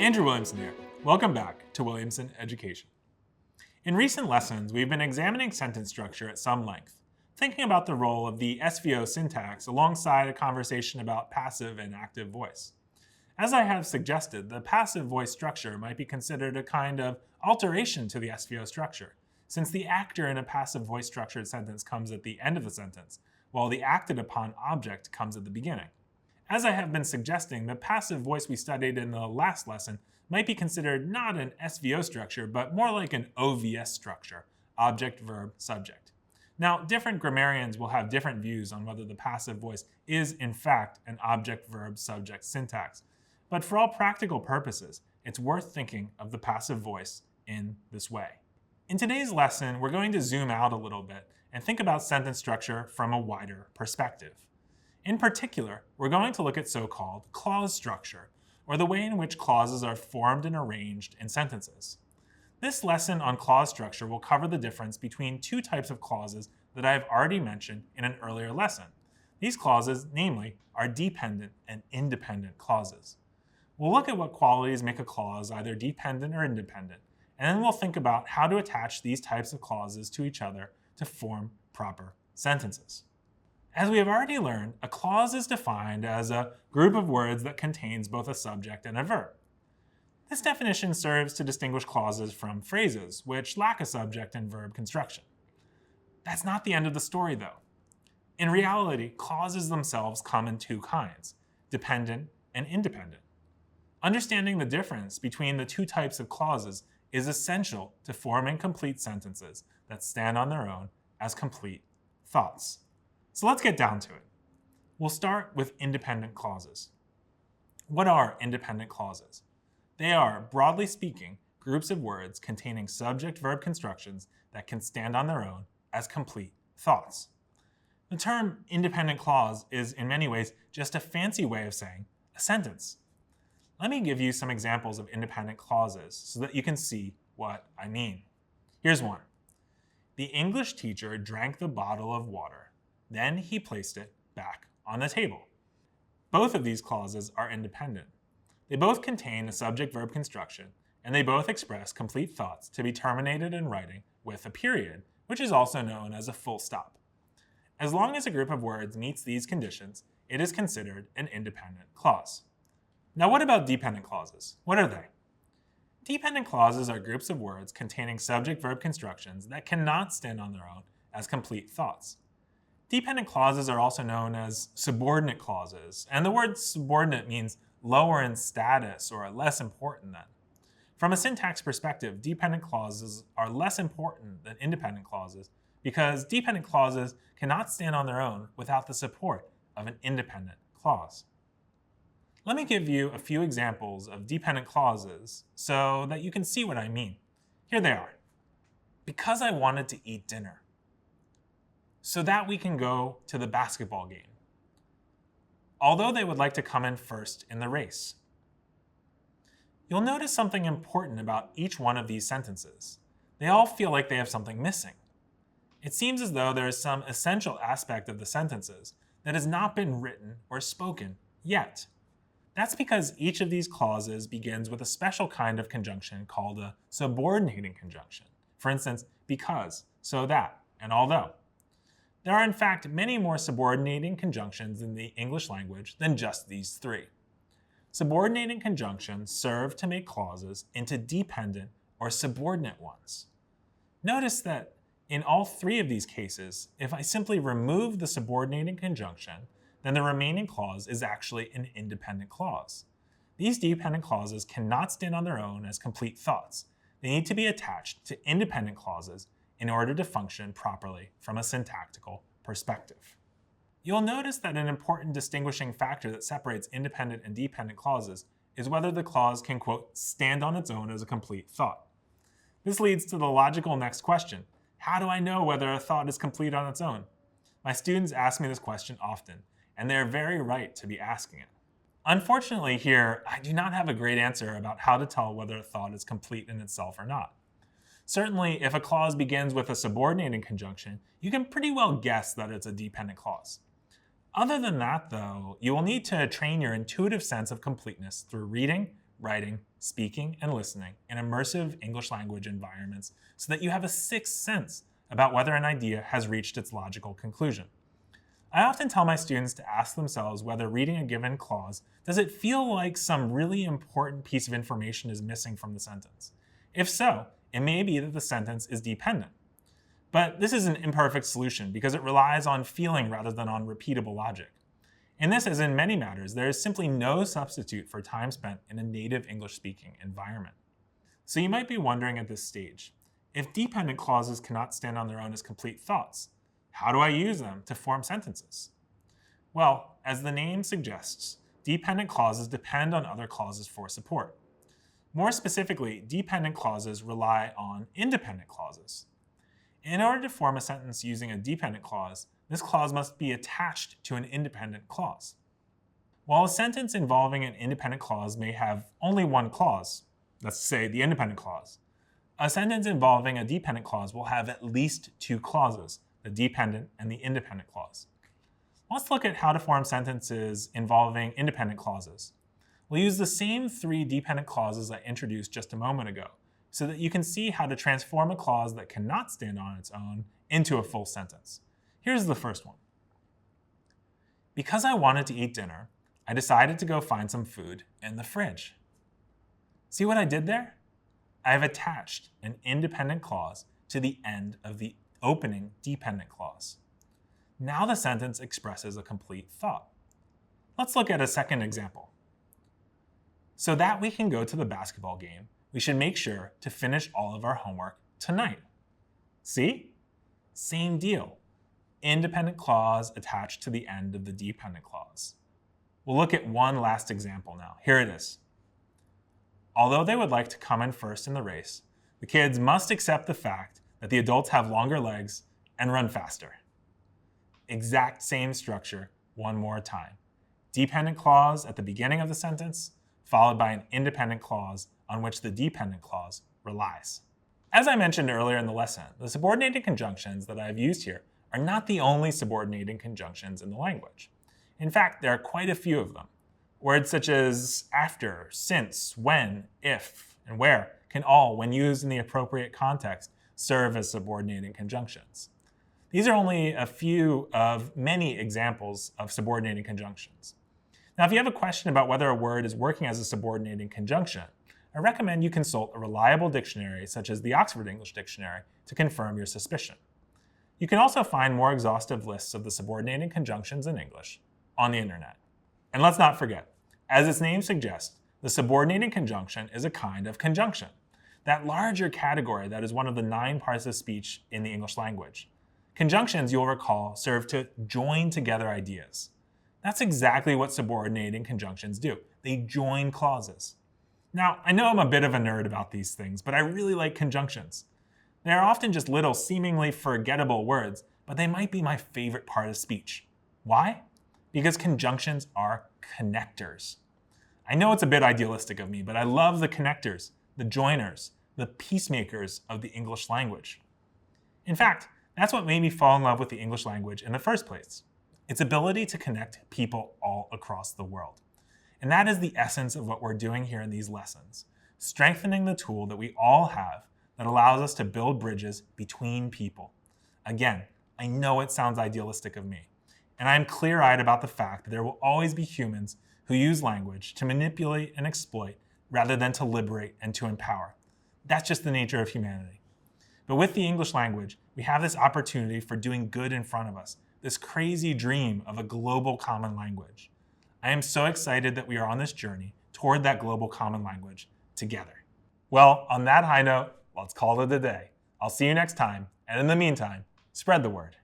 Andrew Williamson here. Welcome back to Williamson Education. In recent lessons, we've been examining sentence structure at some length, thinking about the role of the SVO syntax alongside a conversation about passive and active voice. As I have suggested, the passive voice structure might be considered a kind of alteration to the SVO structure, since the actor in a passive voice structured sentence comes at the end of the sentence, while the acted upon object comes at the beginning. As I have been suggesting, the passive voice we studied in the last lesson might be considered not an SVO structure, but more like an OVS structure, object, verb, subject. Now, different grammarians will have different views on whether the passive voice is in fact an object, verb, subject syntax. But for all practical purposes, it's worth thinking of the passive voice in this way. In today's lesson, we're going to zoom out a little bit and think about sentence structure from a wider perspective. In particular, we're going to look at so-called clause structure, or the way in which clauses are formed and arranged in sentences. This lesson on clause structure will cover the difference between two types of clauses that I have already mentioned in an earlier lesson. These clauses, namely, are dependent and independent clauses. We'll look at what qualities make a clause either dependent or independent, and then we'll think about how to attach these types of clauses to each other to form proper sentences. As we have already learned, a clause is defined as a group of words that contains both a subject and a verb. This definition serves to distinguish clauses from phrases, which lack a subject and verb construction. That's not the end of the story, though. In reality, clauses themselves come in two kinds, dependent and independent. Understanding the difference between the two types of clauses is essential to forming complete sentences that stand on their own as complete thoughts. So let's get down to it. We'll start with independent clauses. What are independent clauses? They are, broadly speaking, groups of words containing subject-verb constructions that can stand on their own as complete thoughts. The term independent clause is in many ways just a fancy way of saying a sentence. Let me give you some examples of independent clauses so that you can see what I mean. Here's one. The English teacher drank the bottle of water. Then he placed it back on the table. Both of these clauses are independent. They both contain a subject-verb construction, and they both express complete thoughts to be terminated in writing with a period, which is also known as a full stop. As long as a group of words meets these conditions, it is considered an independent clause. Now, what about dependent clauses? What are they? Dependent clauses are groups of words containing subject-verb constructions that cannot stand on their own as complete thoughts. Dependent clauses are also known as subordinate clauses, and the word subordinate means lower in status or less important than. From a syntax perspective, dependent clauses are less important than independent clauses because dependent clauses cannot stand on their own without the support of an independent clause. Let me give you a few examples of dependent clauses so that you can see what I mean. Here they are. Because I wanted to eat dinner. So that we can go to the basketball game. Although they would like to come in first in the race. You'll notice something important about each one of these sentences. They all feel like they have something missing. It seems as though there is some essential aspect of the sentences that has not been written or spoken yet. That's because each of these clauses begins with a special kind of conjunction called a subordinating conjunction. For instance, because, so that, and although. There are in fact many more subordinating conjunctions in the English language than just these three. Subordinating conjunctions serve to make clauses into dependent or subordinate ones. Notice that in all three of these cases, if I simply remove the subordinating conjunction, then the remaining clause is actually an independent clause. These dependent clauses cannot stand on their own as complete thoughts. They need to be attached to independent clauses in order to function properly from a syntactical perspective. You'll notice that an important distinguishing factor that separates independent and dependent clauses is whether the clause can, quote, stand on its own as a complete thought. This leads to the logical next question. How do I know whether a thought is complete on its own? My students ask me this question often, and they are very right to be asking it. Unfortunately here, I do not have a great answer about how to tell whether a thought is complete in itself or not. Certainly, if a clause begins with a subordinating conjunction, you can pretty well guess that it's a dependent clause. Other than that, though, you will need to train your intuitive sense of completeness through reading, writing, speaking, and listening in immersive English language environments so that you have a sixth sense about whether an idea has reached its logical conclusion. I often tell my students to ask themselves whether reading a given clause, does it feel like some really important piece of information is missing from the sentence? If so, it may be that the sentence is dependent. But this is an imperfect solution because it relies on feeling rather than on repeatable logic. In this, as in many matters, there is simply no substitute for time spent in a native English-speaking environment. So you might be wondering at this stage, if dependent clauses cannot stand on their own as complete thoughts, how do I use them to form sentences? Well, as the name suggests, dependent clauses depend on other clauses for support. More specifically, dependent clauses rely on independent clauses. In order to form a sentence using a dependent clause, this clause must be attached to an independent clause. While a sentence involving an independent clause may have only one clause, let's say the independent clause, a sentence involving a dependent clause will have at least two clauses, the dependent and the independent clause. Let's look at how to form sentences involving independent clauses. We'll use the same three dependent clauses I introduced just a moment ago, so that you can see how to transform a clause that cannot stand on its own into a full sentence. Here's the first one. Because I wanted to eat dinner, I decided to go find some food in the fridge. See what I did there? I have attached an independent clause to the end of the opening dependent clause. Now the sentence expresses a complete thought. Let's look at a second example. So that we can go to the basketball game, we should make sure to finish all of our homework tonight. See? Same deal. Independent clause attached to the end of the dependent clause. We'll look at one last example now. Here it is. Although they would like to come in first in the race, the kids must accept the fact that the adults have longer legs and run faster. Exact same structure, one more time. Dependent clause at the beginning of the sentence, followed by an independent clause on which the dependent clause relies. As I mentioned earlier in the lesson, the subordinating conjunctions that I've used here are not the only subordinating conjunctions in the language. In fact, there are quite a few of them. Words such as after, since, when, if, and where can all, when used in the appropriate context, serve as subordinating conjunctions. These are only a few of many examples of subordinating conjunctions. Now, if you have a question about whether a word is working as a subordinating conjunction, I recommend you consult a reliable dictionary such as the Oxford English Dictionary to confirm your suspicion. You can also find more exhaustive lists of the subordinating conjunctions in English on the internet. And let's not forget, as its name suggests, the subordinating conjunction is a kind of conjunction, that larger category that is one of the 9 parts of speech in the English language. Conjunctions, you'll recall, serve to join together ideas. That's exactly what subordinating conjunctions do. They join clauses. Now, I know I'm a bit of a nerd about these things, but I really like conjunctions. They are often just little, seemingly forgettable words, but they might be my favorite part of speech. Why? Because conjunctions are connectors. I know it's a bit idealistic of me, but I love the connectors, the joiners, the peacemakers of the English language. In fact, that's what made me fall in love with the English language in the first place. Its ability to connect people all across the world. And that is the essence of what we're doing here in these lessons, strengthening the tool that we all have that allows us to build bridges between people. Again, I know it sounds idealistic of me, and I'm clear-eyed about the fact that there will always be humans who use language to manipulate and exploit rather than to liberate and to empower. That's just the nature of humanity. But with the English language, we have this opportunity for doing good in front of us, this crazy dream of a global common language. I am so excited that we are on this journey toward that global common language together. Well, on that high note, let's call it a day. I'll see you next time, and in the meantime, spread the word.